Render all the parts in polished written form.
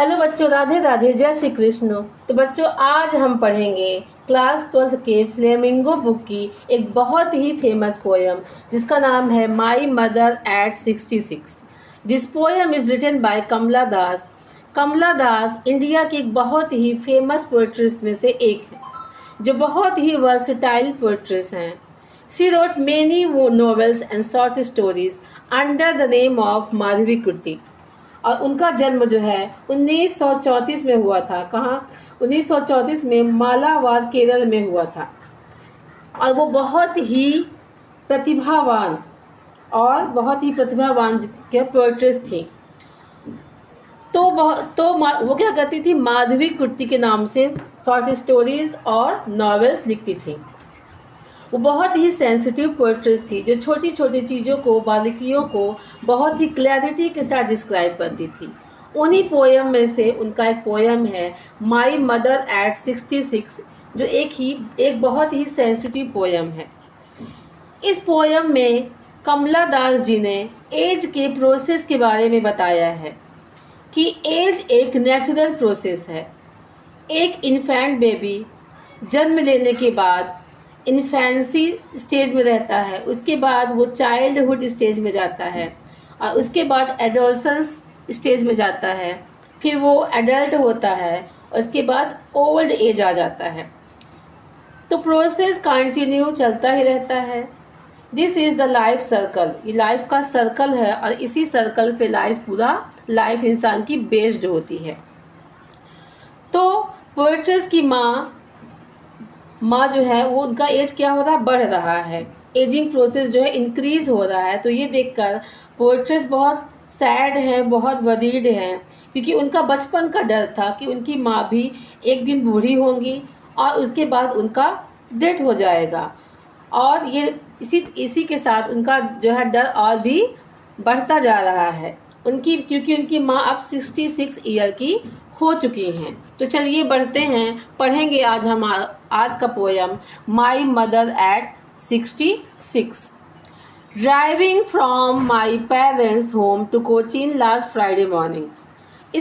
Hello बच्चों, राधे राधे, जय श्री कृष्ण। तो बच्चों, आज हम पढ़ेंगे क्लास 12 के फ्लेमिंगो बुक की एक बहुत ही फेमस पोयम जिसका नाम है my mother at 66। This poem is written by Kamala Das. Kamala Das India की एक बहुत ही फेमस पोएट्रिस में से एक है, जो बहुत ही वर्सटाइल पोएट्रिस हैं। She wrote many novels and short stories under the name of Madhavi कुट्टी। और उनका जन्म जो है 1934 में हुआ था। कहाँ? 1934 में मालाबार, केरल में हुआ था। और वो बहुत ही प्रतिभावान के पोएट्रेस थी। वो क्या करती थी? माधवी कुट्टी के नाम से शॉर्ट स्टोरीज और नॉवेल्स लिखती थी। वो बहुत ही सेंसिटिव पोएट्रेस थी, जो छोटी छोटी चीज़ों को, बारीकियों को बहुत ही क्लैरिटी के साथ डिस्क्राइब करती थी। उन्हीं पोयम में से उनका एक पोयम है माई मदर एट 66, जो एक बहुत ही सेंसिटिव पोयम है। इस पोयम में कमला दास जी ने एज के प्रोसेस के बारे में बताया है कि एज एक नेचुरल प्रोसेस है। एक इन्फेंट बेबी जन्म लेने के बाद इन्फेंसी स्टेज में रहता है, उसके बाद वो चाइल्डहुड स्टेज में जाता है, और उसके बाद एडोलसेंस स्टेज में जाता है, फिर वो एडल्ट होता है, और उसके बाद ओल्ड एज आ जाता है। तो प्रोसेस कंटिन्यू चलता ही रहता है। This is the life circle. ये लाइफ का सर्कल है, और इसी सर्कल पे पूरा लाइफ इंसान की बेस्ड होती है। तो पोएट्रेस की माँ जो है, वो उनका एज क्या हो रहा है? बढ़ रहा है। एजिंग प्रोसेस जो है इंक्रीज हो रहा है। तो ये देखकर पोएट्रेस बहुत सैड है, बहुत वरीड है, क्योंकि उनका बचपन का डर था कि उनकी माँ भी एक दिन बूढ़ी होंगी और उसके बाद उनका डेथ हो जाएगा। और ये इसी के साथ उनका जो है डर और भी बढ़ता जा रहा है क्योंकि उनकी माँ अब 66 ईयर की हो चुकी हैं। तो चलिए बढ़ते हैं, पढ़ेंगे आज का poem my mother at 66। Driving from my parents home to Cochin last Friday morning.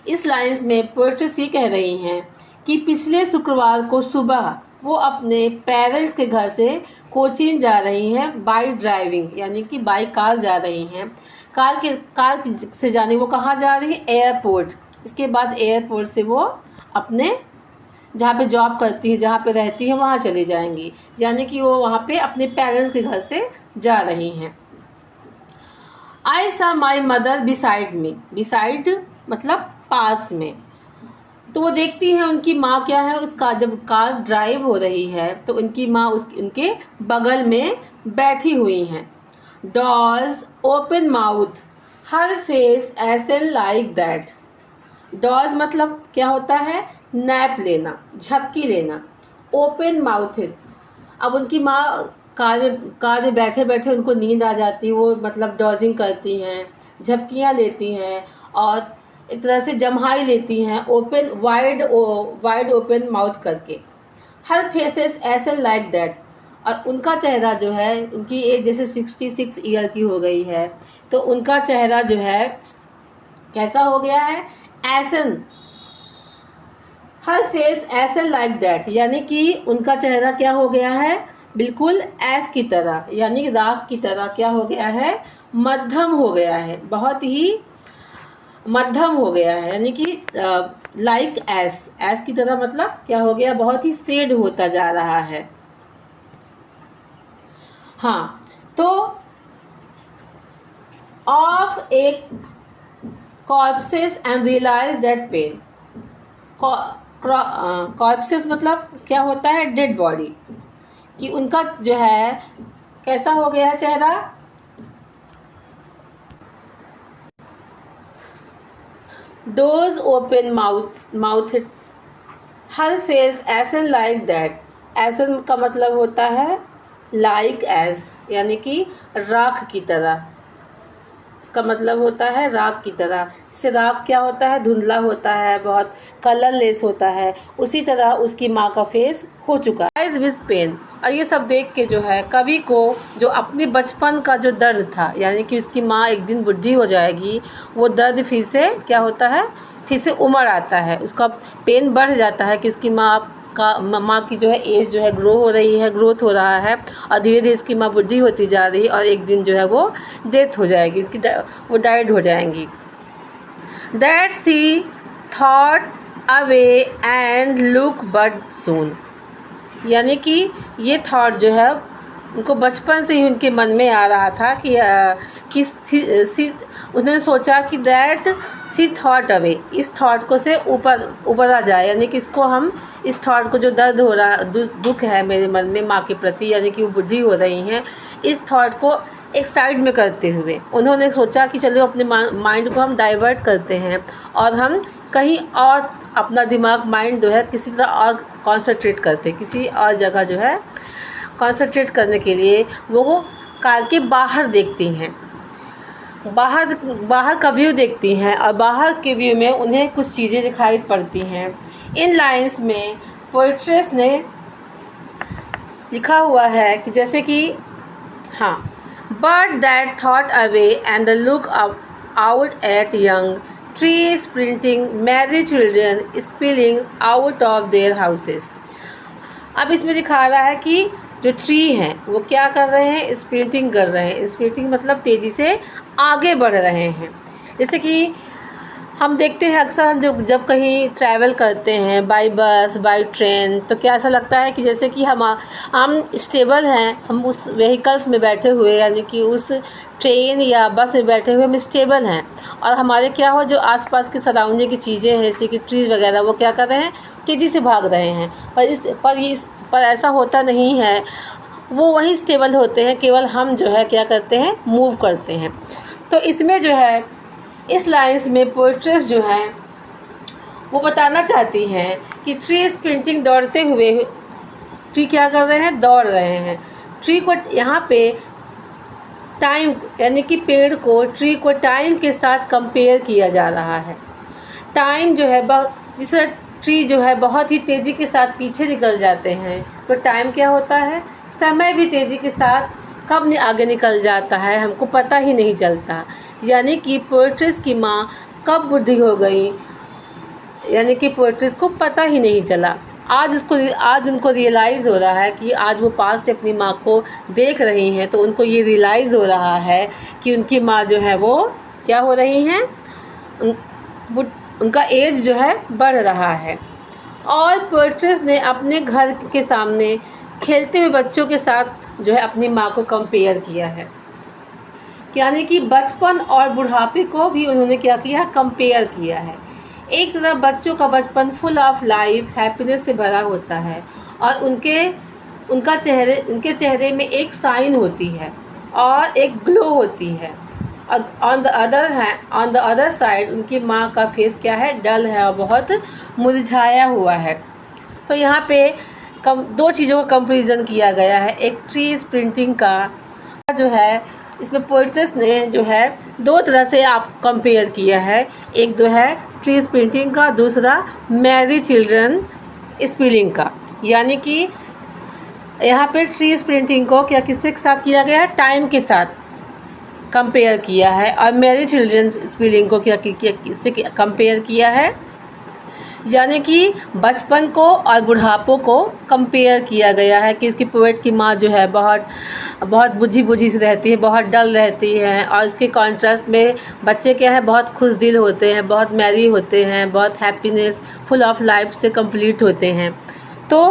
इस लाइन्स में पोएट्रेस ये कह रही हैं कि पिछले शुक्रवार को सुबह वो अपने पेरेंट्स के घर से कोचीन जा रही हैं बाई ड्राइविंग, यानी कि बाई कार जा रही हैं। कार से जाने वो कहाँ जा रही है? एयरपोर्ट। इसके बाद एयरपोर्ट से वो अपने जहाँ पे जॉब करती है, जहाँ पे रहती है, वहाँ चली जाएंगी, यानी कि वो वहाँ पे अपने पेरेंट्स के घर से जा रही हैं। आई सा my mother beside me. Beside मतलब पास में। तो वो देखती है उनकी माँ क्या है, उसका जब कार ड्राइव हो रही है तो उनकी माँ उनके बगल में बैठी हुई हैं। Dodge open mouth, her face ऐसे लाइक दैट। डॉज मतलब क्या होता है? नैप लेना, झपकी लेना। ओपन माउथेड, अब उनकी माँ कार में बैठे बैठे उनको नींद आ जाती है, वो मतलब डॉजिंग करती हैं, झपकियाँ लेती हैं और एक तरह से जम्हाई लेती हैं, वाइड ओपन माउथ करके। हर फेसेस ऐसे लाइक दैट, और उनका चेहरा जो है, उनकी एज जैसे 66 ईयर की हो गई है, तो उनका चेहरा जो है कैसा हो गया है? ऐसन। हर फेस ऐसन लाइक दैट, यानी कि उनका चेहरा क्या हो गया है? बिल्कुल ऐस की तरह, यानी राख की तरह क्या हो गया है? मध्यम हो गया है, बहुत ही मध्यम हो गया है, यानी कि लाइक ऐस की तरह मतलब क्या हो गया? बहुत ही फेड होता जा रहा है। हाँ, तो of a corpses and realise that pain. Corpses मतलब क्या होता है? Dead body. कि उनका जो है कैसा हो गया है चेहरा? Those open mouth, her face ashen like that. Ashen का मतलब होता है लाइक एज, यानी कि राख की तरह। इसका मतलब होता है राख की तरह। जैसे राख क्या होता है, धुंधला होता है, बहुत कलरलेस होता है, उसी तरह उसकी माँ का फेस हो चुका है विद पेन। और ये सब देख के जो है कवि को जो अपने बचपन का जो दर्द था, यानी कि उसकी माँ एक दिन बुढ़ी हो जाएगी, वो दर्द फिर से क्या होता है, फिर से उमड़ आता है, उसका पेन बढ़ जाता है कि उसकी माँ की जो है एज जो है ग्रोथ हो रहा है, और धीरे धीरे इसकी माँ बुढ़ी होती जा रही है, और एक दिन जो है वो डेथ हो जाएगी, वो डाइड हो जाएंगी। That see thought away and look but soon, यानी कि ये थॉट जो है उनको बचपन से ही उनके मन में आ रहा था कि उसने सोचा कि दैट सी थॉट अवे, इस थॉट को से ऊपर आ जाए, यानी कि इसको हम इस थॉट को जो दर्द हो रहा दुख है मेरे मन में माँ के प्रति, यानी कि वो बुढ़ी हो रही हैं, इस थॉट को एक साइड में करते हुए उन्होंने सोचा कि चलो अपने माइंड को हम डाइवर्ट करते हैं और हम कहीं और अपना दिमाग माइंड जो है किसी तरह और कॉन्सेंट्रेट करते हैं, किसी और जगह जो है कॉन्सेंट्रेट करने के लिए वो कार के बाहर देखती हैं, बाहर का व्यू देखती हैं, और बाहर के व्यू में उन्हें कुछ चीज़ें दिखाई पड़ती हैं। इन लाइंस में पोएट्रेस ने लिखा हुआ है कि जैसे कि हाँ, but that thought away and the look out at young trees printing merry children spilling out of their houses। अब इसमें दिखा रहा है कि जो ट्री हैं वो क्या कर रहे हैं, स्प्रिंटिंग कर रहे हैं। स्प्रिंटिंग मतलब तेज़ी से आगे बढ़ रहे हैं। जैसे कि हम देखते हैं अक्सर हम जब कहीं ट्रैवल करते हैं बाई बस बाई ट्रेन, तो क्या ऐसा लगता है कि जैसे कि हम स्टेबल हैं, हम उस व्हीकल्स में बैठे हुए, यानी कि उस ट्रेन या बस में बैठे हुए हम स्टेबल हैं, और हमारे क्या हो जो आसपास की सराउंडिंग की चीज़ें हैं जैसे कि ट्रीज वगैरह वो क्या कर रहे हैं, तेज़ी से भाग रहे हैं। पर ऐसा होता नहीं है, वो वहीं स्टेबल होते हैं, केवल हम जो है क्या करते हैं, मूव करते हैं। तो इसमें जो है इस लाइन्स में पोएट्रेस जो है वो बताना चाहती हैं कि ट्री स्प्रिंटिंग दौड़ते हुए, ट्री क्या कर रहे हैं, दौड़ रहे हैं। ट्री को यहाँ पे टाइम, यानी कि पेड़ को, ट्री को टाइम के साथ कंपेयर किया जा रहा है। टाइम जो है जिससे ट्री जो है बहुत ही तेज़ी के साथ पीछे निकल जाते हैं, तो टाइम क्या होता है, समय भी तेज़ी के साथ कब आगे निकल जाता है हमको पता ही नहीं चलता। यानी कि पोएट्रेस की माँ कब बुढ़ी हो गई, यानी कि पोएट्रेस को पता ही नहीं चला। आज उनको रियलाइज़ हो रहा है कि आज वो पास से अपनी माँ को देख रही हैं, तो उनको ये रियलाइज़ हो रहा है कि उनकी माँ जो है वो क्या हो रही हैं, उनका एज जो है बढ़ रहा है। और पोएट्रेस ने अपने घर के सामने खेलते हुए बच्चों के साथ जो है अपनी माँ को कंपेयर किया है, यानी कि बचपन और बुढ़ापे को भी उन्होंने क्या किया, कंपेयर किया है। एक तरफ बच्चों का बचपन फुल ऑफ लाइफ हैप्पीनेस से भरा होता है, और उनके चेहरे में एक साइन होती है और एक ग्लो होती है। ऑन द अदर साइड उनकी माँ का फेस क्या है, डल है और बहुत मुरझाया हुआ है। तो यहाँ पे दो चीज़ों का कंपैरिजन किया गया है। एक ट्री स्प्रिंटिंग का जो है, इसमें पोएट्रेस ने जो है दो तरह से आप कंपेयर किया है, एक जो है ट्री स्प्रिंटिंग का, दूसरा मैरी चिल्ड्रन स्पिलिंग का। यानी कि यहाँ पे ट्री स्प्रिंटिंग को क्या किसके साथ किया गया है, टाइम के साथ कंपेयर किया है, और मैरी चिल्ड्रन स्पिलिंग को क्या किससे कंपेयर किया है, यानी कि बचपन को और बुढ़ापों को कंपेयर किया गया है कि इसकी पोएट की माँ जो है बहुत बुझी से रहती है, बहुत डल रहती है, और इसके कॉन्ट्रास्ट में बच्चे क्या है, बहुत खुश दिल होते हैं, बहुत मैरी होते हैं, बहुत हैप्पीनेस फुल ऑफ लाइफ से कंप्लीट होते हैं। तो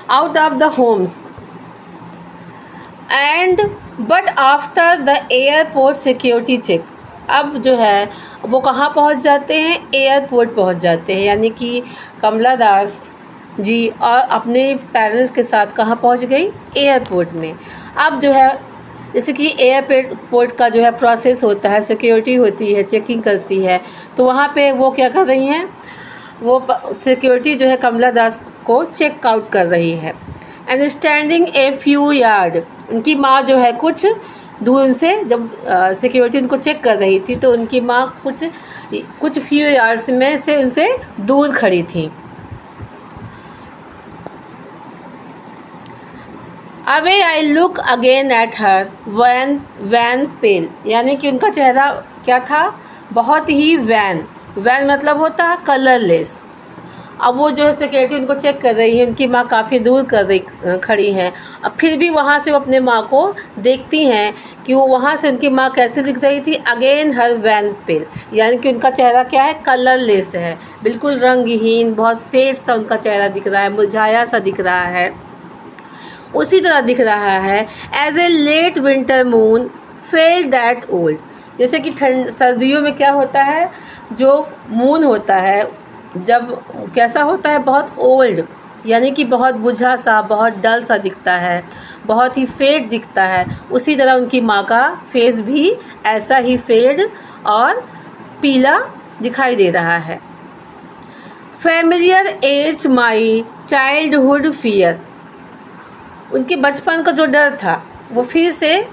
out of the homes and but after the airport security check, अब जो है वो कहाँ पहुँच जाते हैं, एयरपोर्ट पहुँच जाते हैं। यानी कि कमला दास जी और अपने पेरेंट्स के साथ कहाँ पहुँच गई, एयरपोर्ट में। अब जो है जैसे कि एयरपोर्ट का जो है प्रोसेस होता है, सिक्योरिटी होती है, चेकिंग करती है, तो वहाँ पे वो क्या कर रही हैं, वो सिक्योरिटी जो है कमला दास को चेक आउट कर रही है। And standing a few yard, उनकी माँ जो है कुछ दूर उनसे, जब सिक्योरिटी उनको चेक कर रही थी तो उनकी माँ कुछ फ्यू यार्ड्स में से उनसे दूर खड़ी थी। Away I look again at her wan pale, यानी कि उनका चेहरा क्या था, बहुत ही वैन मतलब होता है कलरलेस। अब वो जो है सिक्योरिटी उनको चेक कर रही है, उनकी माँ काफ़ी दूर खड़ी है। अब फिर भी वहाँ से वो अपने माँ को देखती हैं कि वो वहाँ से उनकी माँ कैसे दिख रही थी, अगेन हर वैन पेल, यानी कि उनका चेहरा क्या है, कलरलेस है, बिल्कुल रंगहीन, बहुत फेड सा उनका चेहरा दिख रहा है, मुरझाया सा दिख रहा है। उसी तरह दिख रहा है as a late winter moon fell that old, जैसे कि सर्दियों में क्या होता है, जो मून होता है जब कैसा होता है, बहुत ओल्ड, यानी कि बहुत बुझा सा, बहुत डल सा दिखता है, बहुत ही फेड दिखता है। उसी तरह उनकी माँ का फेस भी ऐसा ही फेड और पीला दिखाई दे रहा है। Familiar as my childhood fear, उनके बचपन का जो डर था वो फिर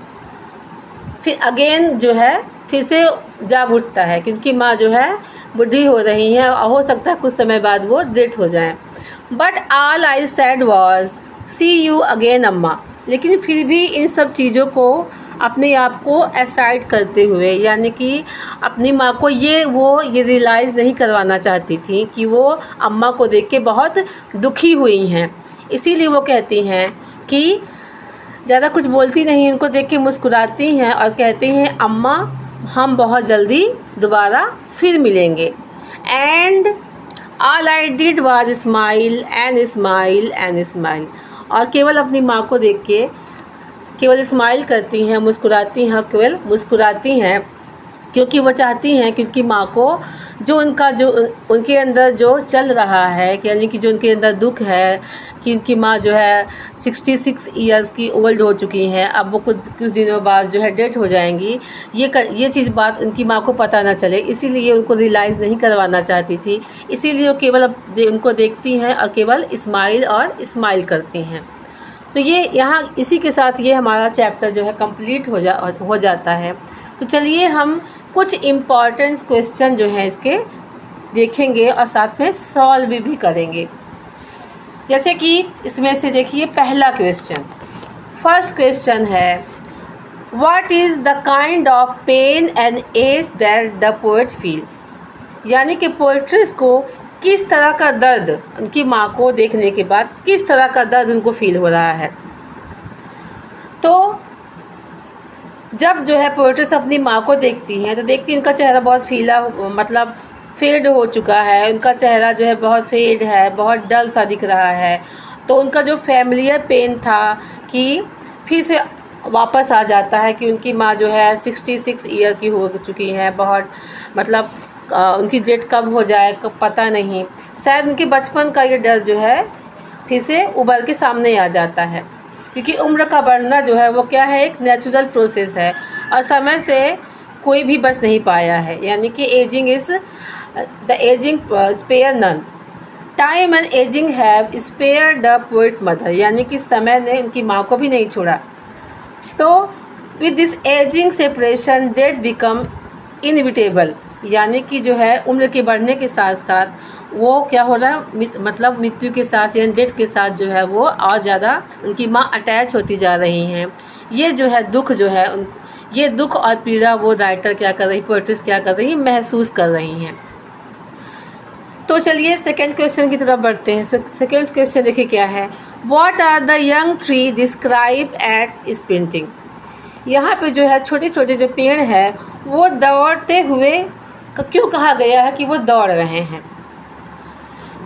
अगेन जो है फिर से जाग उठता है कि उनकी माँ जो है बूढ़ी हो रही हैं और हो सकता है कुछ समय बाद वो डेथ हो जाएं। But all I said was see you again Amma, लेकिन फिर भी इन सब चीज़ों को अपने आप को असाइड करते हुए, यानी कि अपनी माँ को ये रियलाइज़ नहीं करवाना चाहती थी कि वो अम्मा को देख के बहुत दुखी हुई हैं। इसीलिए वो कहती हैं कि ज़्यादा कुछ बोलती नहीं, उनको देख के मुस्कुराती हैं और कहती हैं अम्मा हम बहुत जल्दी दोबारा फिर मिलेंगे। And all I did was smile and smile and smile, और केवल अपनी माँ को देख के केवल स्माइल करती हैं, मुस्कुराती हैं, केवल मुस्कुराती हैं, क्योंकि वो चाहती हैं कि उनकी माँ को जो उनके अंदर जो चल रहा है, यानी कि जो उनके अंदर दुख है कि उनकी माँ जो है 66 ईयर्स की ओल्ड हो चुकी हैं, अब वो कुछ दिनों बाद जो है डेथ हो जाएंगी, ये चीज़ बात उनकी माँ को पता ना चले, इसीलिए उनको रियलाइज़ नहीं करवाना चाहती थी। इसीलिए वो केवल उनको देखती हैं और केवल स्माइल और स्माइल करती हैं। तो ये यहाँ इसी के साथ ये हमारा चैप्टर जो है कंप्लीट हो जाता है। तो चलिए हम कुछ इम्पॉर्टेंट क्वेश्चन जो हैं इसके देखेंगे और साथ में सॉल्व भी करेंगे। जैसे कि इसमें से देखिए पहला क्वेश्चन, फर्स्ट क्वेश्चन है what is the kind of pain and age that the poet feel, यानी कि पोएट्रिस्ट को किस तरह का दर्द, उनकी माँ को देखने के बाद किस तरह का दर्द उनको फील हो रहा है। तो जब जो है पोएट्रिस्ट अपनी माँ को देखती हैं तो देखती उनका चेहरा बहुत फीला, मतलब फेड हो चुका है, उनका चेहरा जो है बहुत फेड है, बहुत डल सा दिख रहा है। तो उनका जो फैमिलियर पेन था कि फिर से वापस आ जाता है कि उनकी माँ जो है 66 ईयर की हो चुकी है, बहुत मतलब उनकी डेट कब हो जाए कब पता नहीं। शायद उनके बचपन का ये डर जो है फिर से उभर के सामने आ जाता है, क्योंकि उम्र का बढ़ना जो है वो क्या है, एक नेचुरल प्रोसेस है और समय से कोई भी बच नहीं पाया है, यानी कि ageing is the ageing spare none, time and ageing have spare the poet mother, यानी कि समय ने उनकी माँ को भी नहीं छोड़ा। तो with this ageing separation death become inevitable, यानी कि जो है उम्र के बढ़ने के साथ साथ वो क्या हो रहा है, मतलब मृत्यु के साथ यानी डेथ के साथ जो है वो और ज़्यादा उनकी माँ अटैच होती जा रही हैं। ये जो है दुख जो है ये दुख और पीड़ा वो राइटर क्या कर रही, पोएट्रिस्ट क्या कर रही है, महसूस कर रही हैं। तो चलिए सेकंड क्वेश्चन की तरफ बढ़ते हैं। सेकंड क्वेश्चन देखिए क्या है, what are the young tree describe at sprinting, यहाँ पे जो है छोटे छोटे जो पेड़ है वो दौड़ते हुए क्यों कहा गया है कि वो दौड़ रहे हैं,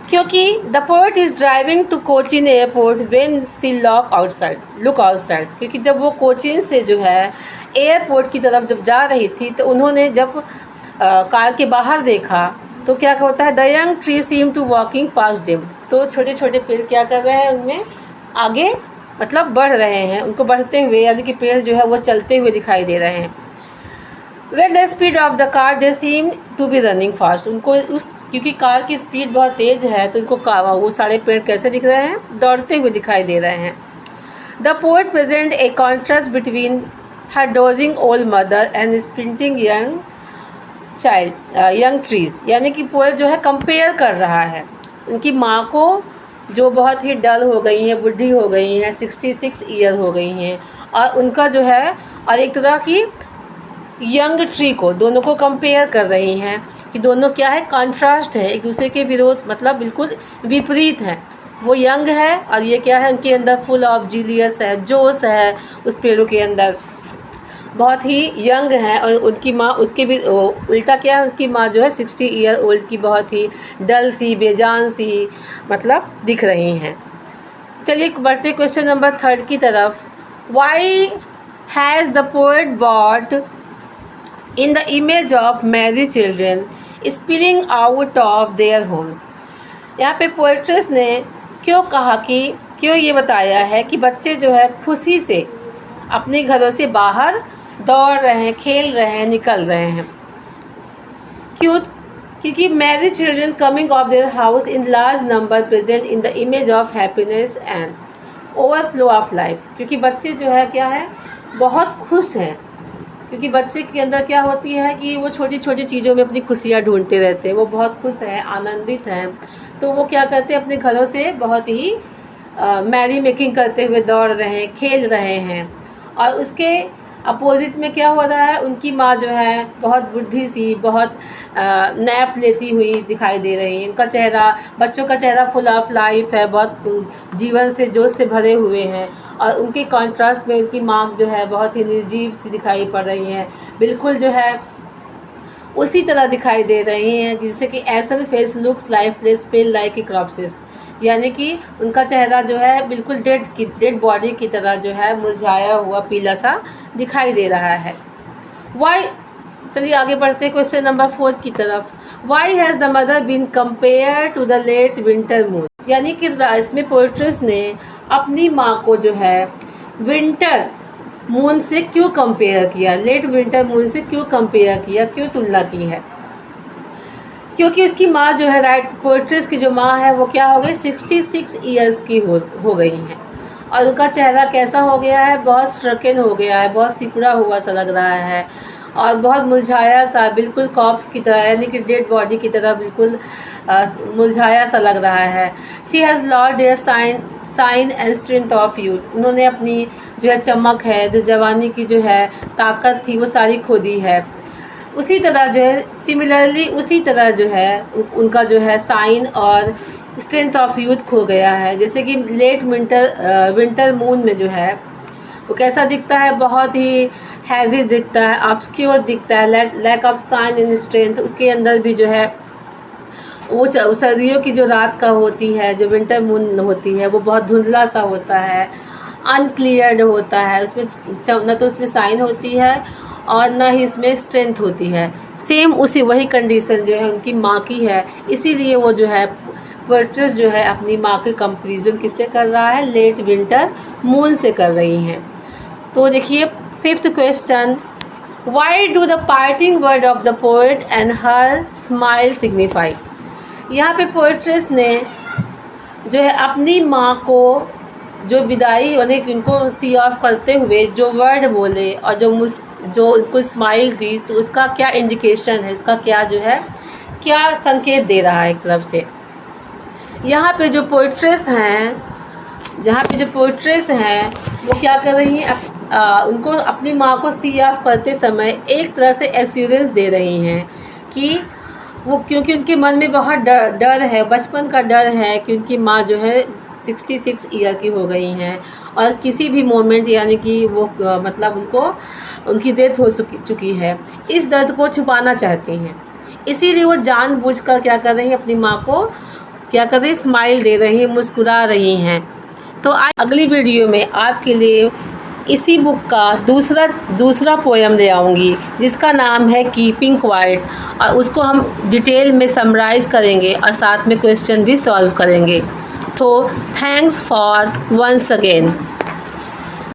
क्योंकि the poet is driving to Cochin airport when she look outside, क्योंकि जब वो कोचीन से जो है एयरपोर्ट की तरफ जब जा रही थी तो उन्होंने जब कार के बाहर देखा तो क्या होता है, the young tree seem to walking past them, तो छोटे छोटे पेड़ क्या कर रहे हैं, उनमें आगे मतलब बढ़ रहे हैं, उनको बढ़ते हुए, यानी कि पेड़ जो है वो चलते हुए दिखाई दे रहे हैं। When the speed of the car they seem to be running fast, उनको क्योंकि कार की स्पीड बहुत तेज़ है तो उनको वो सारे पेड़ कैसे दिख रहे हैं, दौड़ते हुए दिखाई दे रहे हैं। The poet present A contrast between her dozing old mother and sprinting young trees। यानी कि पोएट जो है कंपेयर कर रहा है उनकी माँ को जो बहुत ही डल हो गई हैं, बुढ़ी हो गई हैं, 66 ईयर हो गई हैं, और उनका जो है और एक तरह की यंग ट्री को, दोनों को कंपेयर कर रही हैं कि दोनों क्या है, कंट्रास्ट है, एक दूसरे के विरोध, मतलब बिल्कुल विपरीत है। वो यंग है और ये क्या है, उनके अंदर फुल ऑफ जीलियस है, जोश है उस पेड़ों के अंदर, बहुत ही यंग है। और उनकी माँ उसके भी उल्टा क्या है, उसकी माँ जो है 60 ईयर ओल्ड की बहुत ही डल सी, बेजान सी मतलब दिख रही हैं। चलिए बढ़ते क्वेश्चन नंबर 3 की तरफ। Why has the poet bought in the image of married children spilling out of their homes. यहाँ पे पोएट्रेस ने क्यों कहा कि क्यों ये बताया है कि बच्चे जो है खुशी से अपने घरों से बाहर दौड़ रहे हैं, खेल रहे हैं, निकल रहे हैं। क्यों? क्योंकि married children coming of their house in large number present in the image of happiness and overflow of life. क्योंकि बच्चे जो है क्या है, बहुत खुश हैं, क्योंकि बच्चे के अंदर क्या होती है कि वो छोटी छोटी चीज़ों में अपनी खुशियाँ ढूंढते रहते हैं, वो बहुत खुश हैं, आनंदित हैं, तो वो क्या करते हैं, अपने घरों से बहुत ही मैरी मेकिंग करते हुए दौड़ रहे हैं, खेल रहे हैं। और उसके अपोजिट में क्या हो रहा है, उनकी माँ जो है बहुत बुढ़ी सी, बहुत नैप लेती हुई दिखाई दे रही है। उनका चेहरा, बच्चों का चेहरा फुल ऑफ लाइफ है, बहुत जीवन से, जोश से भरे हुए हैं, और उनके कॉन्ट्रास्ट में उनकी माँ जो है बहुत ही निर्जीव सी दिखाई पड़ रही हैं, बिल्कुल जो है उसी तरह दिखाई दे रही हैं जिससे कि ashen face looks lifeless pale like a corpse. यानी कि उनका चेहरा जो है बिल्कुल डेड बॉडी की तरह जो है मुरझाया हुआ पीला सा दिखाई दे रहा है। वाई, चलिए आगे बढ़ते हैं क्वेश्चन नंबर 4 की तरफ। Why has the mother been compare to the late winter moon. यानी कि इसमें पोएट्रेस ने अपनी माँ को जो है विंटर मून से क्यों कंपेयर किया, लेट विंटर मून से क्यों कंपेयर किया, क्यों तुलना की है। क्योंकि उसकी माँ जो है, राइट, पोएट्रेस की जो माँ है वो क्या हो गई, 66 ईयर्स की हो गई हैं, और उनका चेहरा कैसा हो गया है, बहुत स्ट्रकन हो गया है, बहुत सिकुड़ा हुआ सा लग रहा है, और बहुत मुरझाया सा, बिल्कुल कॉप्स की तरह, यानी कि डेड बॉडी की तरह बिल्कुल मुरझाया सा लग रहा है। She has lost their shine and strength of youth. उन्होंने अपनी जो है चमक है, जो जवानी की जो है ताकत थी, वो सारी खो दी है। उसी तरह जो है, सिमिलरली उसी तरह जो है उनका जो है साइन और स्ट्रेंथ ऑफ यूथ खो गया है। जैसे कि लेट विंटर मून में जो है वो कैसा दिखता है, बहुत ही हैजी दिखता है, ऑब्स्क्योर दिखता है, lack of shine in strength. उसके अंदर भी जो है वो सर्दियों की जो रात का होती है, जो विंटर मून होती है, वो बहुत धुंधला सा होता है, अनक्लियर्ड होता है, उसमें न तो उसमें साइन होती है और ना ही इसमें स्ट्रेंथ होती है। सेम वही कंडीशन जो है उनकी माँ की है, इसीलिए वो जो है पोएट्रेस जो है अपनी माँ के कंपैरिजन किससे कर रहा है, लेट विंटर मून से कर रही हैं। तो देखिए 5th question, why do the parting word of the poet and her smile signify. यहाँ पे पोएट्रेस ने जो है अपनी माँ को जो विदाई, यानी इनको सी ऑफ करते हुए जो वर्ड बोले और जो उसको स्माइल दी, तो उसका क्या इंडिकेशन है, उसका क्या जो है क्या संकेत दे रहा है एक तरफ से। यहाँ पे जो पोएट्रेस हैं वो क्या कर रही हैं, उनको अपनी माँ को सी ऑफ करते समय एक तरह से एश्योरेंस दे रही हैं कि वो, क्योंकि उनके मन में बहुत डर है, बचपन का डर है कि उनकी माँ जो है 66 ईयर की हो गई हैं और किसी भी मोमेंट यानी कि वो मतलब उनकी डेथ हो चुकी है। इस दर्द को छुपाना चाहती हैं, इसीलिए वो जानबूझकर क्या कर रही हैं, अपनी माँ को क्या कर रही हैं, स्माइल दे रही हैं, मुस्कुरा रही हैं। तो आज अगली वीडियो में आपके लिए इसी बुक का दूसरा पोएम ले आऊँगी जिसका नाम है कीपिंग क्वाइट, और उसको हम डिटेल में समराइज़ करेंगे और साथ में क्वेश्चन भी सॉल्व करेंगे। तो थैंक्स फॉर वंस अगेन।